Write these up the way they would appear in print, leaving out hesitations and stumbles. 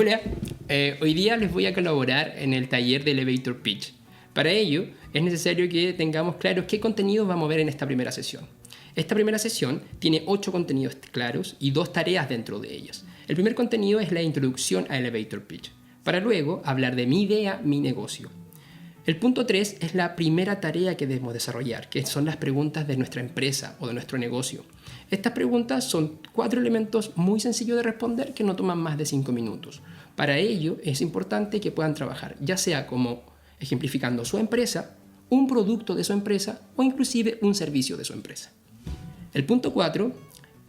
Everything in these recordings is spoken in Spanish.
Hola, hoy día les voy a colaborar en el taller de Elevator Pitch. Para ello, es necesario que tengamos claros qué contenidos vamos a ver en esta primera sesión. Esta primera sesión tiene 8 contenidos claros y 2 tareas dentro de ellas. El primer contenido es la introducción a Elevator Pitch, para luego hablar de mi idea, mi negocio. El punto 3 es la primera tarea que debemos desarrollar, que son las preguntas de nuestra empresa o de nuestro negocio. Estas preguntas son 4 elementos muy sencillos de responder que no toman más de 5 minutos. Para ello es importante que puedan trabajar, ya sea como ejemplificando su empresa, un producto de su empresa o inclusive un servicio de su empresa. El punto 4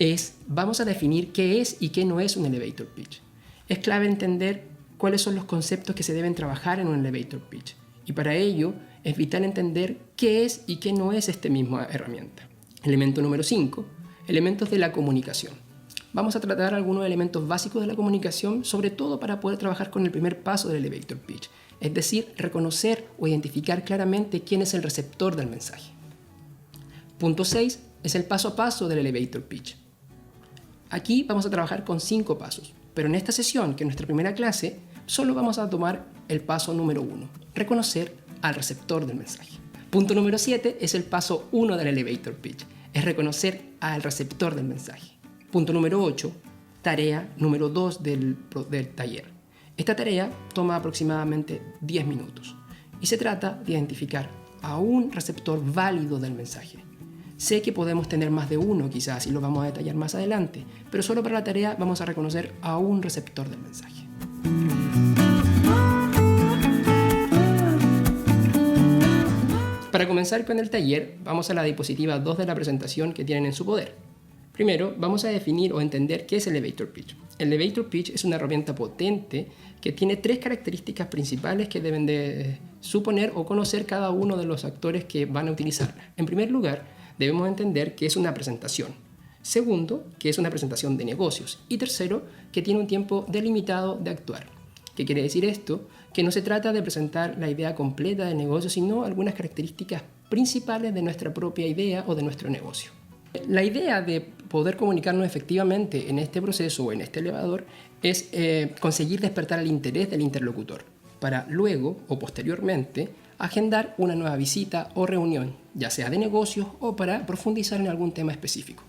es, vamos a definir qué es y qué no es un elevator pitch. Es clave entender cuáles son los conceptos que se deben trabajar en un elevator pitch. Y para ello es vital entender qué es y qué no es esta misma herramienta. Elemento número 5, elementos de la comunicación. Vamos a tratar algunos elementos básicos de la comunicación, sobre todo para poder trabajar con el primer paso del elevator pitch, es decir, reconocer o identificar claramente quién es el receptor del mensaje. Punto 6 es el paso a paso del elevator pitch. Aquí vamos a trabajar con 5 pasos, pero en esta sesión, que es nuestra primera clase, solo vamos a tomar el paso número 1, reconocer al receptor del mensaje. Punto número 7 es el paso 1 del elevator pitch, es reconocer al receptor del mensaje. Punto número 8, tarea número 2 del taller. Esta tarea toma aproximadamente 10 minutos y se trata de identificar a un receptor válido del mensaje. Sé que podemos tener más de uno quizás y lo vamos a detallar más adelante, pero solo para la tarea vamos a reconocer a un receptor del mensaje. Para comenzar con el taller, vamos a la diapositiva 2 de la presentación que tienen en su poder. Primero, vamos a definir o entender qué es el elevator pitch. El elevator pitch es una herramienta potente que tiene 3 características principales que deben de suponer o conocer cada uno de los actores que van a utilizarla. En primer lugar, debemos entender que es una presentación. Segundo, que es una presentación de negocios. Y tercero, que tiene un tiempo delimitado de actuar. ¿Qué quiere decir esto? Que no se trata de presentar la idea completa del negocio, sino algunas características principales de nuestra propia idea o de nuestro negocio. La idea de poder comunicarnos efectivamente en este proceso o en este elevador es conseguir despertar el interés del interlocutor para luego o posteriormente agendar una nueva visita o reunión, ya sea de negocios o para profundizar en algún tema específico.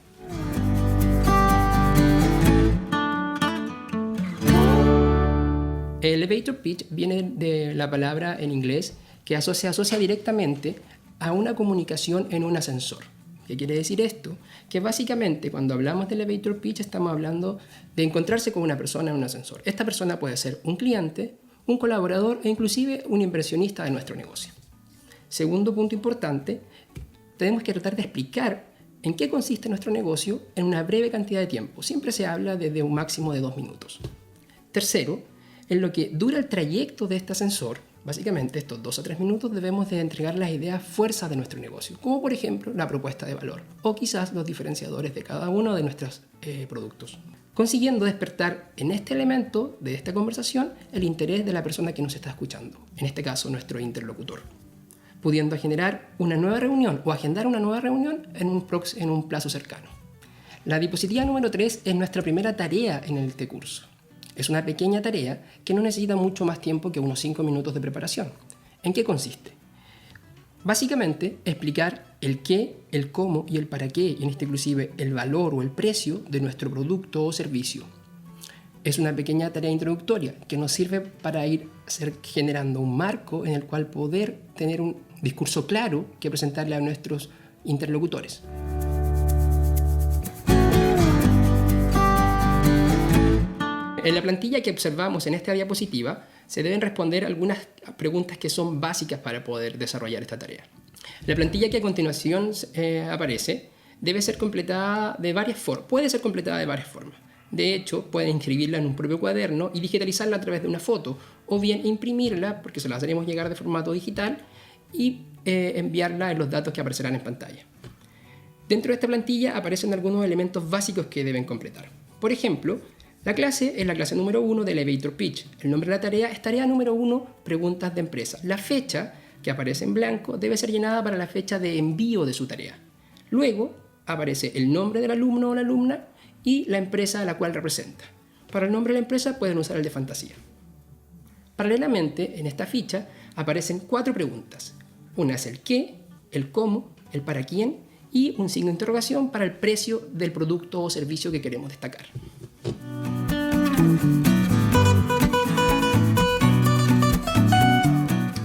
El elevator pitch viene de la palabra en inglés que se asocia directamente a una comunicación en un ascensor. ¿Qué quiere decir esto? Que básicamente cuando hablamos de elevator pitch estamos hablando de encontrarse con una persona en un ascensor. Esta persona puede ser un cliente, un colaborador e inclusive un inversionista de nuestro negocio. Segundo punto importante, tenemos que tratar de explicar en qué consiste nuestro negocio en una breve cantidad de tiempo. Siempre se habla desde un máximo de 2 minutos. Tercero, en lo que dura el trayecto de este ascensor, básicamente estos 2 a 3 minutos debemos de entregar las ideas fuerzas de nuestro negocio, como por ejemplo la propuesta de valor o quizás los diferenciadores de cada uno de nuestros productos, consiguiendo despertar en este elemento de esta conversación el interés de la persona que nos está escuchando, en este caso nuestro interlocutor, pudiendo generar una nueva reunión o agendar una nueva reunión en un plazo cercano. La diapositiva número 3 es nuestra primera tarea en este curso. Es una pequeña tarea que no necesita mucho más tiempo que unos 5 minutos de preparación. ¿En qué consiste? Básicamente, explicar el qué, el cómo y el para qué, y en este inclusive el valor o el precio de nuestro producto o servicio. Es una pequeña tarea introductoria que nos sirve para ir generando un marco en el cual poder tener un discurso claro que presentarle a nuestros interlocutores. En la plantilla que observamos en esta diapositiva se deben responder algunas preguntas que son básicas para poder desarrollar esta tarea. La plantilla que a continuación aparece debe ser completada de varias formas. Puede ser completada de varias formas. De hecho, pueden inscribirla en un propio cuaderno y digitalizarla a través de una foto, o bien imprimirla, porque se la haremos llegar de formato digital, y enviarla en los datos que aparecerán en pantalla. Dentro de esta plantilla aparecen algunos elementos básicos que deben completar. Por ejemplo, la clase es la clase número 1 del elevator pitch. El nombre de la tarea es tarea número 1, preguntas de empresa. La fecha, que aparece en blanco, debe ser llenada para la fecha de envío de su tarea. Luego aparece el nombre del alumno o la alumna y la empresa a la cual representa. Para el nombre de la empresa pueden usar el de fantasía. Paralelamente, en esta ficha aparecen 4 preguntas. Una es el qué, el cómo, el para quién y un signo de interrogación para el precio del producto o servicio que queremos destacar.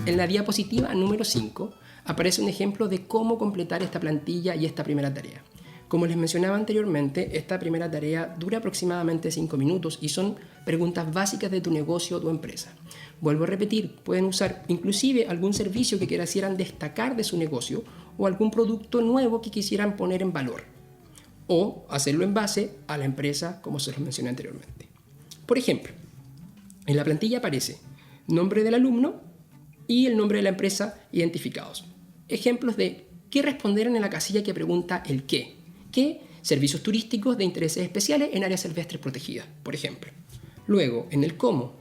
En la diapositiva número 5 aparece un ejemplo de cómo completar esta plantilla y esta primera tarea. Como les mencionaba anteriormente, esta primera tarea dura aproximadamente 5 minutos y son preguntas básicas de tu negocio o tu empresa. Vuelvo a repetir, pueden usar inclusive algún servicio que quisieran destacar de su negocio o algún producto nuevo que quisieran poner en valor, o hacerlo en base a la empresa, como se los mencioné anteriormente. Por ejemplo, en la plantilla aparece nombre del alumno y el nombre de la empresa identificados. Ejemplos de qué responder en la casilla que pregunta el qué. ¿Qué? Servicios turísticos de intereses especiales en áreas silvestres protegidas, por ejemplo. Luego, en el cómo,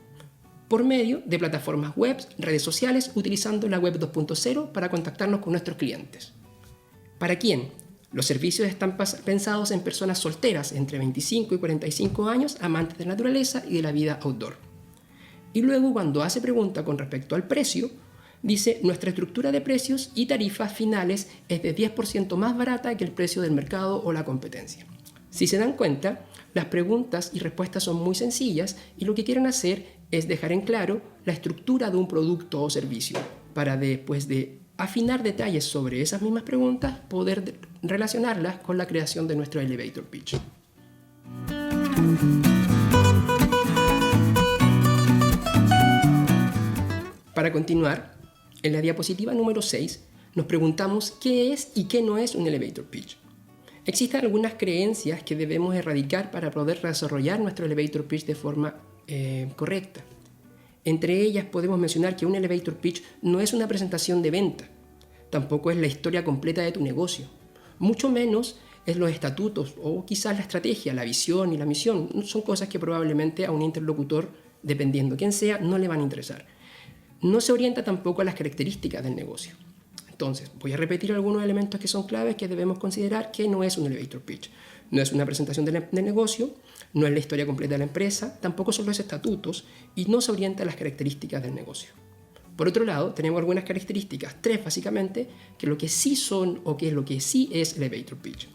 por medio de plataformas web, redes sociales, utilizando la web 2.0 para contactarnos con nuestros clientes. ¿Para quién? Los servicios están pensados en personas solteras entre 25 y 45 años, amantes de la naturaleza y de la vida outdoor. Y luego, cuando hace pregunta con respecto al precio, dice, nuestra estructura de precios y tarifas finales es de 10% más barata que el precio del mercado o la competencia. Si se dan cuenta, las preguntas y respuestas son muy sencillas y lo que quieren hacer es dejar en claro la estructura de un producto o servicio para después de afinar detalles sobre esas mismas preguntas poder relacionarlas con la creación de nuestro elevator pitch. Para continuar, en la diapositiva número 6 nos preguntamos qué es y qué no es un elevator pitch. Existen algunas creencias que debemos erradicar para poder desarrollar nuestro elevator pitch de forma correcta. Entre ellas podemos mencionar que un elevator pitch no es una presentación de venta, tampoco es la historia completa de tu negocio, mucho menos es los estatutos o quizás la estrategia, la visión y la misión. Son cosas que probablemente a un interlocutor, dependiendo quién sea, no le van a interesar. No se orienta tampoco a las características del negocio. Entonces, voy a repetir algunos elementos que son claves que debemos considerar que no es un elevator pitch. No es una presentación del negocio, no es la historia completa de la empresa, tampoco son los estatutos y no se orienta a las características del negocio. Por otro lado, tenemos algunas características, 3 básicamente, que lo que sí son o que es lo que sí es elevator pitch.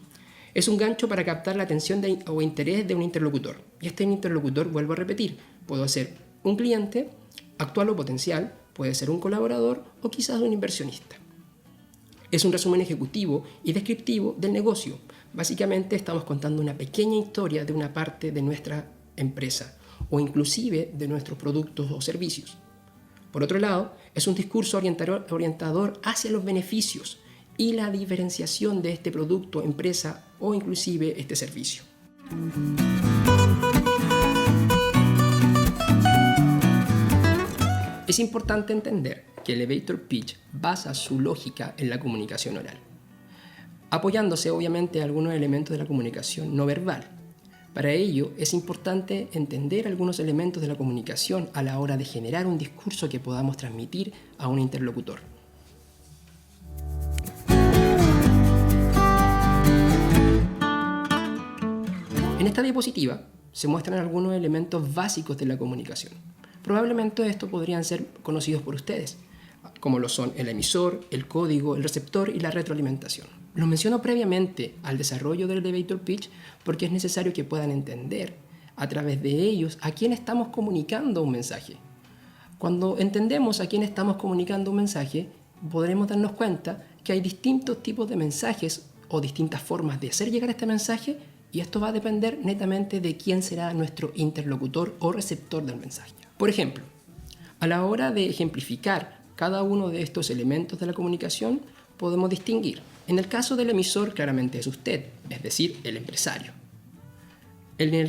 Es un gancho para captar la atención o interés de un interlocutor. Y este interlocutor, vuelvo a repetir, puede ser un cliente, actual o potencial, puede ser un colaborador o quizás un inversionista. Es un resumen ejecutivo y descriptivo del negocio. Básicamente estamos contando una pequeña historia de una parte de nuestra empresa o inclusive de nuestros productos o servicios. Por otro lado, es un discurso orientador hacia los beneficios y la diferenciación de este producto, empresa o inclusive este servicio. Es importante entender que el elevator pitch basa su lógica en la comunicación oral, apoyándose obviamente en algunos elementos de la comunicación no verbal. Para ello es importante entender algunos elementos de la comunicación a la hora de generar un discurso que podamos transmitir a un interlocutor. En esta diapositiva se muestran algunos elementos básicos de la comunicación. Probablemente estos podrían ser conocidos por ustedes, como lo son el emisor, el código, el receptor y la retroalimentación. Los menciono previamente al desarrollo del elevator pitch porque es necesario que puedan entender a través de ellos a quién estamos comunicando un mensaje. Cuando entendemos a quién estamos comunicando un mensaje, podremos darnos cuenta que hay distintos tipos de mensajes o distintas formas de hacer llegar este mensaje y esto va a depender netamente de quién será nuestro interlocutor o receptor del mensaje. Por ejemplo, a la hora de ejemplificar cada uno de estos elementos de la comunicación, podemos distinguir. En el caso del emisor, claramente es usted, es decir, el empresario.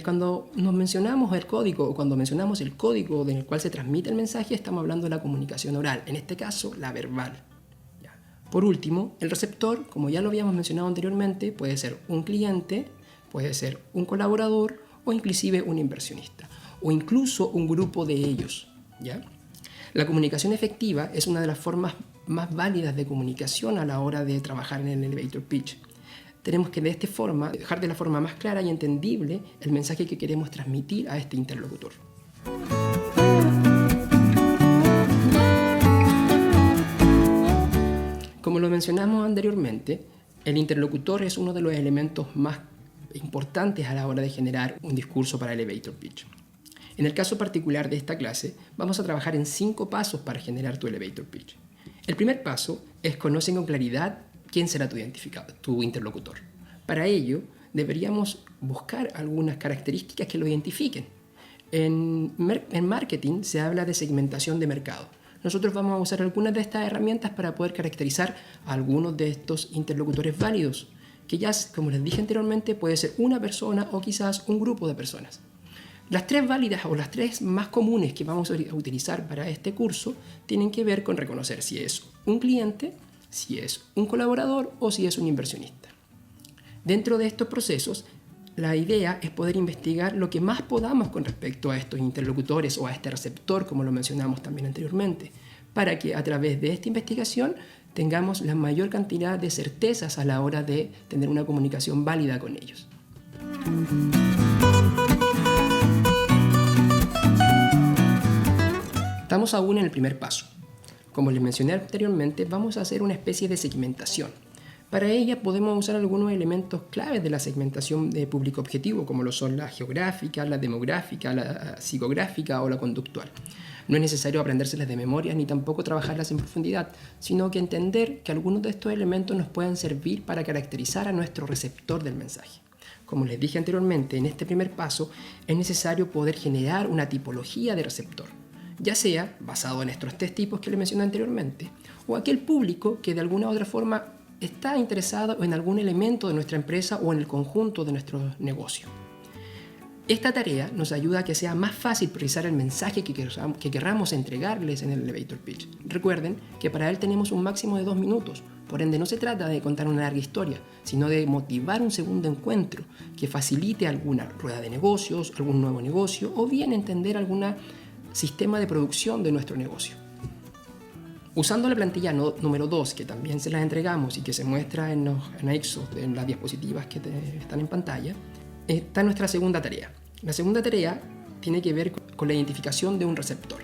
Cuando nos mencionamos el código o cuando mencionamos el código en el cual se transmite el mensaje, estamos hablando de la comunicación oral, en este caso la verbal. Por último, el receptor, como ya lo habíamos mencionado anteriormente, puede ser un cliente, puede ser un colaborador o inclusive un inversionista o incluso un grupo de ellos, ¿ya? La comunicación efectiva es una de las formas más válidas de comunicación a la hora de trabajar en el elevator pitch. tenemos que de esta forma dejar de la forma más clara y entendible el mensaje que queremos transmitir a este interlocutor. Como lo mencionamos anteriormente, el interlocutor es uno de los elementos más importantes a la hora de generar un discurso para elevator pitch. En el caso particular de esta clase, vamos a trabajar en 5 pasos para generar tu elevator pitch. El primer paso es conocer con claridad quién será tu interlocutor. Para ello, deberíamos buscar algunas características que lo identifiquen. En marketing se habla de segmentación de mercado. Nosotros vamos a usar algunas de estas herramientas para poder caracterizar a algunos de estos interlocutores válidos, que ya, como les dije anteriormente, puede ser una persona o quizás un grupo de personas. Las 3 válidas o las 3 más comunes que vamos a utilizar para este curso tienen que ver con reconocer si es un cliente, si es un colaborador o si es un inversionista. Dentro de estos procesos, la idea es poder investigar lo que más podamos con respecto a estos interlocutores o a este receptor, como lo mencionamos también anteriormente, para que a través de esta investigación tengamos la mayor cantidad de certezas a la hora de tener una comunicación válida con ellos. Estamos aún en el primer paso. Como les mencioné anteriormente, vamos a hacer una especie de segmentación. Para ella podemos usar algunos elementos claves de la segmentación de público objetivo, como lo son la geográfica, la demográfica, la psicográfica o la conductual. No es necesario aprendérselas de memoria ni tampoco trabajarlas en profundidad, sino que entender que algunos de estos elementos nos pueden servir para caracterizar a nuestro receptor del mensaje. Como les dije anteriormente, en este primer paso es necesario poder generar una tipología de receptor, ya sea basado en estos 3 tipos que les mencioné anteriormente, o aquel público que de alguna u otra forma está interesado en algún elemento de nuestra empresa o en el conjunto de nuestro negocio. Esta tarea nos ayuda a que sea más fácil priorizar el mensaje que querramos entregarles en el elevator pitch. Recuerden que para él tenemos un máximo de 2 minutos, por ende no se trata de contar una larga historia, sino de motivar un segundo encuentro que facilite alguna rueda de negocios, algún nuevo negocio o bien entender algún sistema de producción de nuestro negocio. Usando la plantilla número 2, que también se las entregamos y que se muestra en los anexos, en las diapositivas que están en pantalla, está nuestra segunda tarea. La segunda tarea tiene que ver con la identificación de un receptor.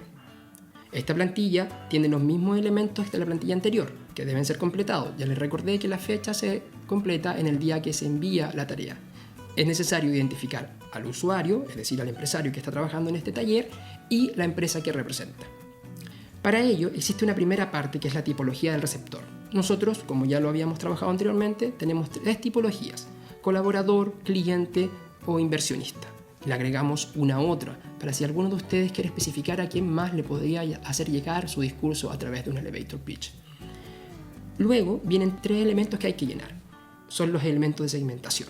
Esta plantilla tiene los mismos elementos que la plantilla anterior, que deben ser completados. Ya les recordé que la fecha se completa en el día que se envía la tarea. Es necesario identificar al usuario, es decir, al empresario que está trabajando en este taller, y la empresa que representa. Para ello existe una primera parte que es la tipología del receptor. Nosotros, como ya lo habíamos trabajado anteriormente, tenemos 3 tipologías: colaborador, cliente o inversionista. Le agregamos una otra para si alguno de ustedes quiere especificar a quién más le podría hacer llegar su discurso a través de un elevator pitch. Luego vienen 3 elementos que hay que llenar. Son los elementos de segmentación.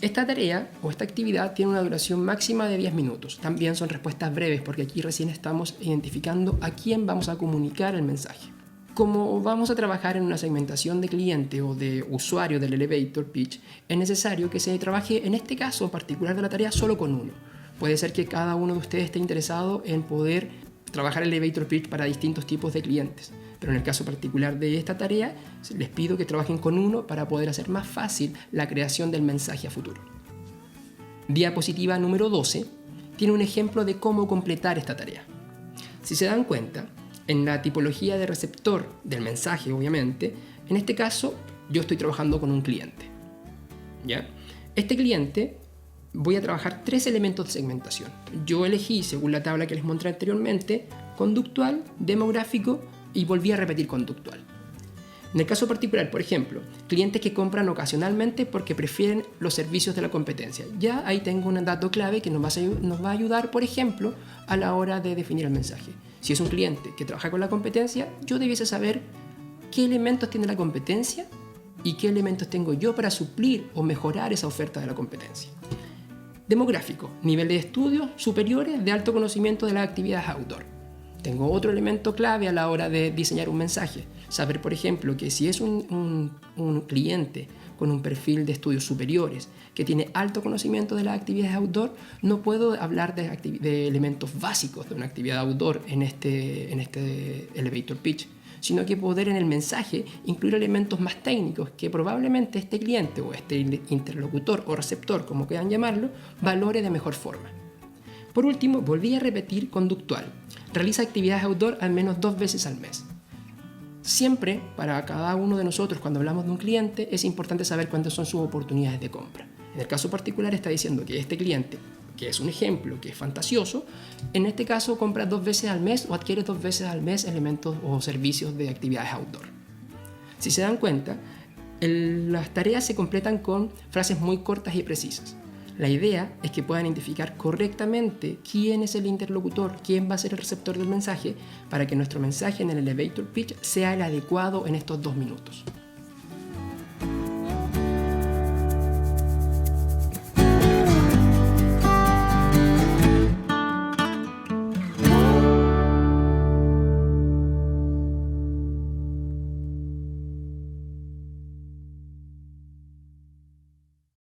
Esta tarea o esta actividad tiene una duración máxima de 10 minutos. También son respuestas breves porque aquí recién estamos identificando a quién vamos a comunicar el mensaje. Como vamos a trabajar en una segmentación de cliente o de usuario del elevator pitch, es necesario que se trabaje en este caso en particular de la tarea solo con uno. Puede ser que cada uno de ustedes esté interesado en poder trabajar el elevator pitch para distintos tipos de clientes. Pero en el caso particular de esta tarea, les pido que trabajen con uno para poder hacer más fácil la creación del mensaje a futuro. Diapositiva número 12 tiene un ejemplo de cómo completar esta tarea. Si se dan cuenta, en la tipología de receptor del mensaje, obviamente, en este caso yo estoy trabajando con un cliente. ¿Ya? Este cliente voy a trabajar 3 elementos de segmentación. Yo elegí, según la tabla que les mostré anteriormente, conductual, demográfico y volví a repetir conductual. En el caso particular, por ejemplo, clientes que compran ocasionalmente porque prefieren los servicios de la competencia. Ya ahí tengo un dato clave que nos va a ayudar, por ejemplo, a la hora de definir el mensaje. Si es un cliente que trabaja con la competencia, yo debiese saber qué elementos tiene la competencia y qué elementos tengo yo para suplir o mejorar esa oferta de la competencia. Demográfico, nivel de estudios superiores de alto conocimiento de las actividades outdoor. Tengo otro elemento clave a la hora de diseñar un mensaje. Saber, por ejemplo, que si es un cliente con un perfil de estudios superiores que tiene alto conocimiento de las actividades outdoor, no puedo hablar de elementos básicos de una actividad outdoor en este elevator pitch, sino que poder en el mensaje incluir elementos más técnicos que probablemente este cliente o este interlocutor o receptor, como quieran llamarlo, valore de mejor forma. Por último, volví a repetir conductual. Realiza actividades outdoor al menos 2 veces al mes. Siempre, para cada uno de nosotros, cuando hablamos de un cliente, es importante saber cuántas son sus oportunidades de compra. En el caso particular está diciendo que este cliente, que es un ejemplo, que es fantasioso, en este caso compra 2 veces al mes o adquiere 2 veces al mes elementos o servicios de actividades outdoor. Si se dan cuenta, las tareas se completan con frases muy cortas y precisas. La idea es que puedan identificar correctamente quién es el interlocutor, quién va a ser el receptor del mensaje, para que nuestro mensaje en el elevator pitch sea el adecuado en estos 2 minutos.